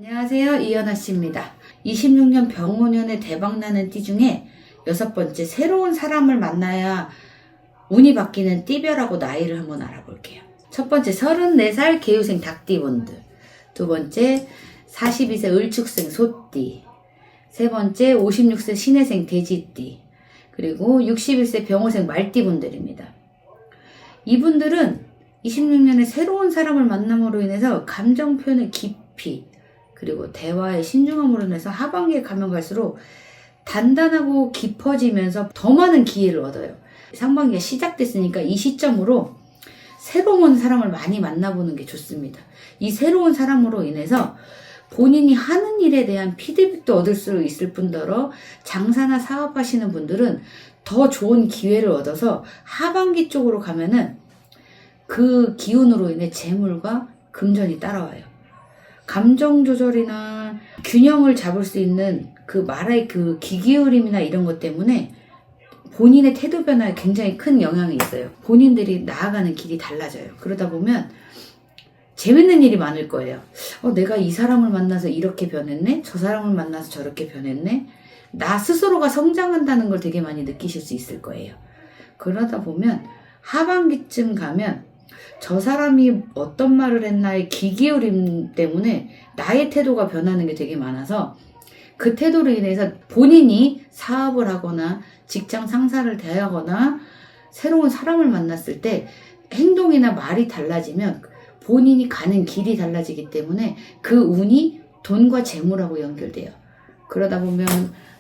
안녕하세요, 이연아 씨입니다. 26년 병원연애 대박나는 띠 중에 6번째, 새로운 사람을 만나야 운이 바뀌는 띠별하고 나이를 한번 알아볼게요. 첫 번째, 34살 개유생 닭띠분들. 두 번째, 42세 을축생 소띠. 세 번째, 56세 신해생 돼지띠. 그리고 61세 병호생 말띠분들입니다. 이분들은 26년에 새로운 사람을 만남으로 인해서 감정 표현의 깊이, 그리고 대화의 신중함으로 인해서 하반기에 가면 갈수록 단단하고 깊어지면서 더 많은 기회를 얻어요. 상반기가 시작됐으니까 이 시점으로 새로운 사람을 많이 만나보는 게 좋습니다. 이 새로운 사람으로 인해서 본인이 하는 일에 대한 피드백도 얻을 수 있을 뿐더러 장사나 사업하시는 분들은 더 좋은 기회를 얻어서 하반기 쪽으로 가면은 그 기운으로 인해 재물과 금전이 따라와요. 감정 조절이나 균형을 잡을 수 있는 그 말의 그 기기울임이나 이런 것 때문에 본인의 태도 변화에 굉장히 큰 영향이 있어요. 본인들이 나아가는 길이 달라져요. 그러다 보면 재밌는 일이 많을 거예요. 내가 이 사람을 만나서 이렇게 변했네? 저 사람을 만나서 저렇게 변했네? 나 스스로가 성장한다는 걸 되게 많이 느끼실 수 있을 거예요. 그러다 보면 하반기쯤 가면 저 사람이 어떤 말을 했나의 기기울임 때문에 나의 태도가 변하는 게 되게 많아서 그 태도로 인해서 본인이 사업을 하거나 직장 상사를 대하거나 새로운 사람을 만났을 때 행동이나 말이 달라지면 본인이 가는 길이 달라지기 때문에 그 운이 돈과 재물하고 연결돼요. 그러다 보면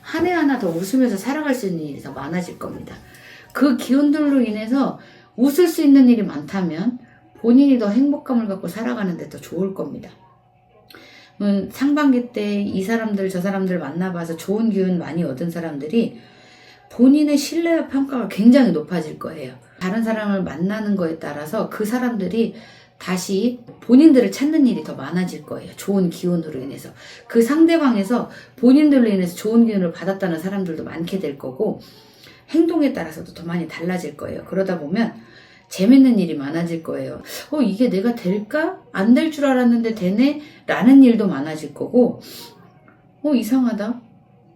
한 해 하나 더 웃으면서 살아갈 수 있는 일이 더 많아질 겁니다. 그 기운들로 인해서 웃을 수 있는 일이 많다면 본인이 더 행복감을 갖고 살아가는 데 더 좋을 겁니다. 상반기 때 이 사람들 저 사람들 만나봐서 좋은 기운 많이 얻은 사람들이 본인의 신뢰와 평가가 굉장히 높아질 거예요. 다른 사람을 만나는 거에 따라서 그 사람들이 다시 본인들을 찾는 일이 더 많아질 거예요. 좋은 기운으로 인해서. 그 상대방에서 본인들로 인해서 좋은 기운을 받았다는 사람들도 많게 될 거고 행동에 따라서도 더 많이 달라질 거예요. 그러다 보면 재밌는 일이 많아질 거예요. 이게 내가 될까? 안 될 줄 알았는데 되네? 라는 일도 많아질 거고 이상하다.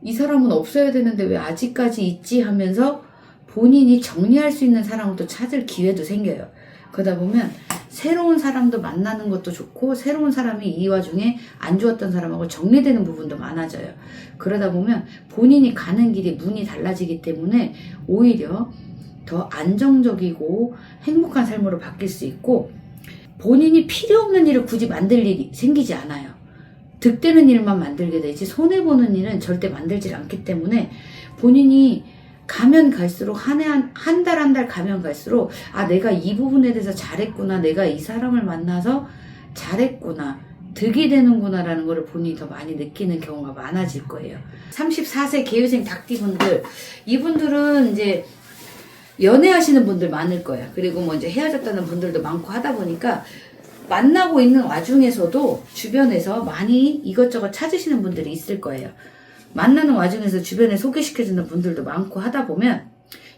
이 사람은 없어야 되는데 왜 아직까지 있지? 하면서 본인이 정리할 수 있는 사람을 또 찾을 기회도 생겨요. 그러다 보면 새로운 사람도 만나는 것도 좋고 새로운 사람이 이 와중에 안 좋았던 사람하고 정리되는 부분도 많아져요. 그러다 보면 본인이 가는 길이 문이 달라지기 때문에 오히려 더 안정적이고 행복한 삶으로 바뀔 수 있고 본인이 필요 없는 일을 굳이 만들 일이 생기지 않아요. 득되는 일만 만들게 되지 손해보는 일은 절대 만들지 않기 때문에 본인이 가면 갈수록 한 달 한 달 가면 갈수록 내가 이 부분에 대해서 잘했구나, 내가 이 사람을 만나서 잘했구나, 득이 되는구나 라는 거를 본인이 더 많이 느끼는 경우가 많아질 거예요. 34세 개유생 닭띠분들, 이분들은 이제 연애하시는 분들 많을 거예요. 그리고 이제 헤어졌다는 분들도 많고 하다 보니까 만나고 있는 와중에서도 주변에서 많이 이것저것 찾으시는 분들이 있을 거예요. 만나는 와중에서 주변에 소개시켜주는 분들도 많고 하다 보면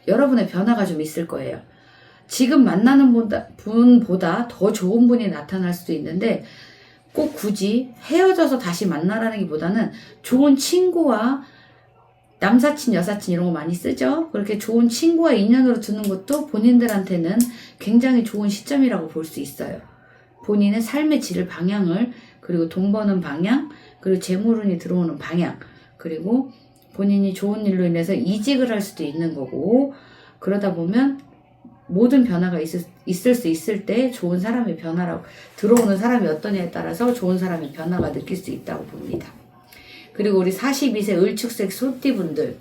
여러분의 변화가 좀 있을 거예요. 지금 만나는 분보다 더 좋은 분이 나타날 수도 있는데 꼭 굳이 헤어져서 다시 만나라는 게 좋은 친구와 남사친, 여사친 이런 거 많이 쓰죠. 그렇게 좋은 친구와 인연으로 두는 것도 본인들한테는 굉장히 좋은 시점이라고 볼 수 있어요. 본인의 삶의 질을 방향을, 그리고 돈 버는 방향, 그리고 재물운이 들어오는 방향, 그리고 본인이 좋은 일로 인해서 이직을 할 수도 있는 거고, 그러다 보면 모든 변화가 있을 수 있을 때 좋은 사람의 변화라고, 들어오는 사람이 어떠냐에 따라서 좋은 사람의 변화가 느낄 수 있다고 봅니다. 그리고 우리 42세 을축생 소띠분들,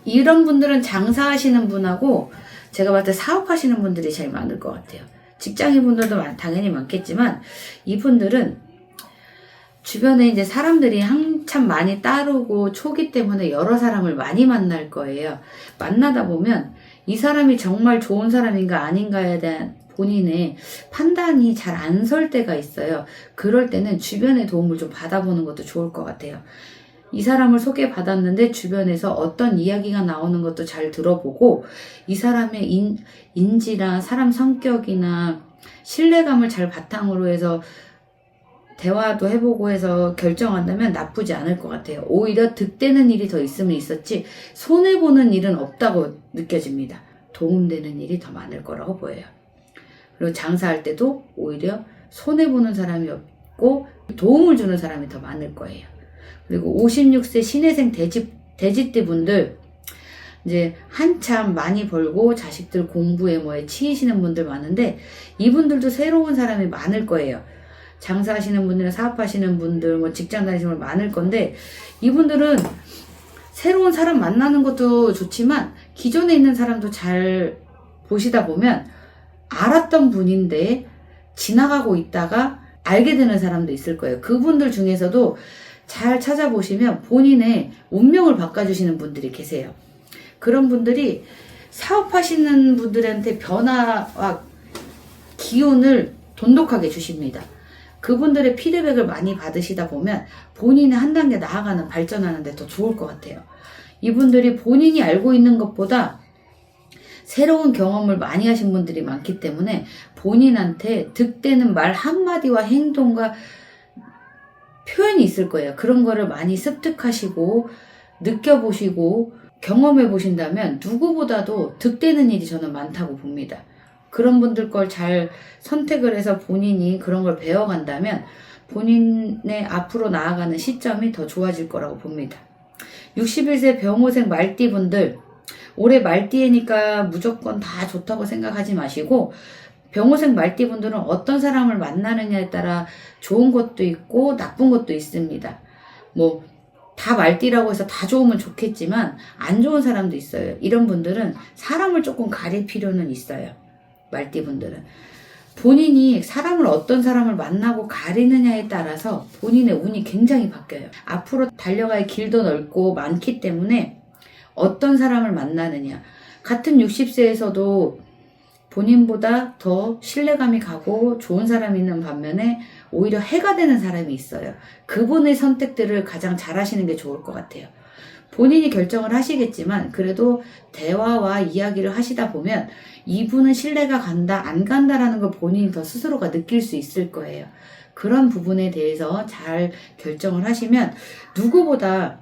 이런 분들은 장사하시는 분하고 제가 봤을 때 사업하시는 분들이 제일 많을 것 같아요. 직장인 분들도 당연히 많겠지만 이분들은 주변에 이제 사람들이 한참 많이 따르고 초기 때문에 여러 사람을 많이 만날 거예요. 만나다 보면 이 사람이 정말 좋은 사람인가 아닌가에 대한 본인의 판단이 잘 안 설 때가 있어요. 그럴 때는 주변의 도움을 좀 받아보는 것도 좋을 것 같아요. 이 사람을 소개받았는데 주변에서 어떤 이야기가 나오는 것도 잘 들어보고 이 사람의 인지나 사람 성격이나 신뢰감을 잘 바탕으로 해서 대화도 해보고 해서 결정한다면 나쁘지 않을 것 같아요. 오히려 득되는 일이 더 있으면 있었지 손해보는 일은 없다고 느껴집니다. 도움되는 일이 더 많을 거라고 보여요. 그리고 장사할 때도 오히려 손해보는 사람이 없고 도움을 주는 사람이 더 많을 거예요. 그리고 56세 신혜생 돼지띠 분들, 이제 한참 많이 벌고 자식들 공부에 뭐에 치이시는 분들 많은데 이분들도 새로운 사람이 많을 거예요. 장사하시는 분들이나 사업하시는 분들, 뭐 직장 다니시는 분들 많을 건데 이분들은 새로운 사람 만나는 것도 좋지만 기존에 있는 사람도 잘 보시다 보면 알았던 분인데 지나가고 있다가 알게 되는 사람도 있을 거예요. 그분들 중에서도 잘 찾아보시면 본인의 운명을 바꿔주시는 분들이 계세요. 그런 분들이 사업하시는 분들한테 변화와 기운을 돈독하게 주십니다. 그분들의 피드백을 많이 받으시다 보면 본인이 한 단계 나아가는 발전하는 데 더 좋을 것 같아요. 이분들이 본인이 알고 있는 것보다 새로운 경험을 많이 하신 분들이 많기 때문에 본인한테 득되는 말 한마디와 행동과 표현이 있을 거예요. 그런 거를 많이 습득하시고 느껴보시고 경험해 보신다면 누구보다도 득되는 일이 저는 많다고 봅니다. 그런 분들 걸 잘 선택을 해서 본인이 그런 걸 배워간다면 본인의 앞으로 나아가는 시점이 더 좋아질 거라고 봅니다. 61세 병호생 말띠 분들, 올해 말띠니까 무조건 다 좋다고 생각하지 마시고 병호생 말띠 분들은 어떤 사람을 만나느냐에 따라 좋은 것도 있고 나쁜 것도 있습니다. 뭐 다 말띠라고 해서 다 좋으면 좋겠지만 안 좋은 사람도 있어요. 이런 분들은 사람을 조금 가릴 필요는 있어요. 말띠 분들은 본인이 어떤 사람을 만나고 가리느냐에 따라서 본인의 운이 굉장히 바뀌어요. 앞으로 달려갈 길도 넓고 많기 때문에 어떤 사람을 만나느냐, 같은 60세에서도 본인보다 더 신뢰감이 가고 좋은 사람이 있는 반면에 오히려 해가 되는 사람이 있어요. 그분의 선택들을 가장 잘 하시는 게 좋을 것 같아요. 본인이 결정을 하시겠지만 그래도 대화와 이야기를 하시다 보면 이분은 신뢰가 간다 안 간다라는 걸 본인이 더 스스로가 느낄 수 있을 거예요. 그런 부분에 대해서 잘 결정을 하시면 누구보다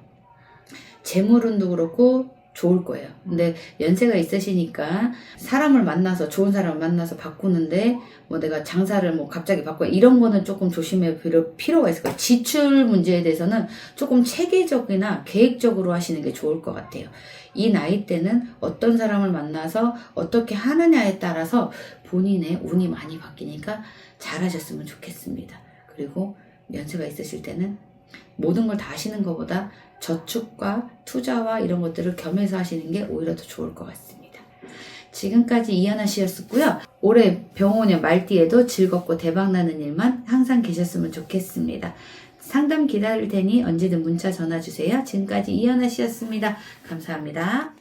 재물운도 그렇고 좋을 거예요. 근데 연세가 있으시니까 사람을 만나서 좋은 사람을 만나서 바꾸는데 뭐 내가 장사를 뭐 갑자기 바꿔 이런 거는 조금 조심해 필요가 있을 거예요. 지출 문제에 대해서는 조금 체계적이나 계획적으로 하시는 게 좋을 것 같아요. 이 나이 때는 어떤 사람을 만나서 어떻게 하느냐에 따라서 본인의 운이 많이 바뀌니까 잘 하셨으면 좋겠습니다. 그리고 연세가 있으실 때는 모든 걸 다 하시는 것보다 저축과 투자와 이런 것들을 겸해서 하시는 게 오히려 더 좋을 것 같습니다. 지금까지 이하나 씨였고요. 올해 병호년 말띠에도 즐겁고 대박나는 일만 항상 계셨으면 좋겠습니다. 상담 기다릴 테니 언제든 문자 전화 주세요. 지금까지 이하나 씨였습니다. 감사합니다.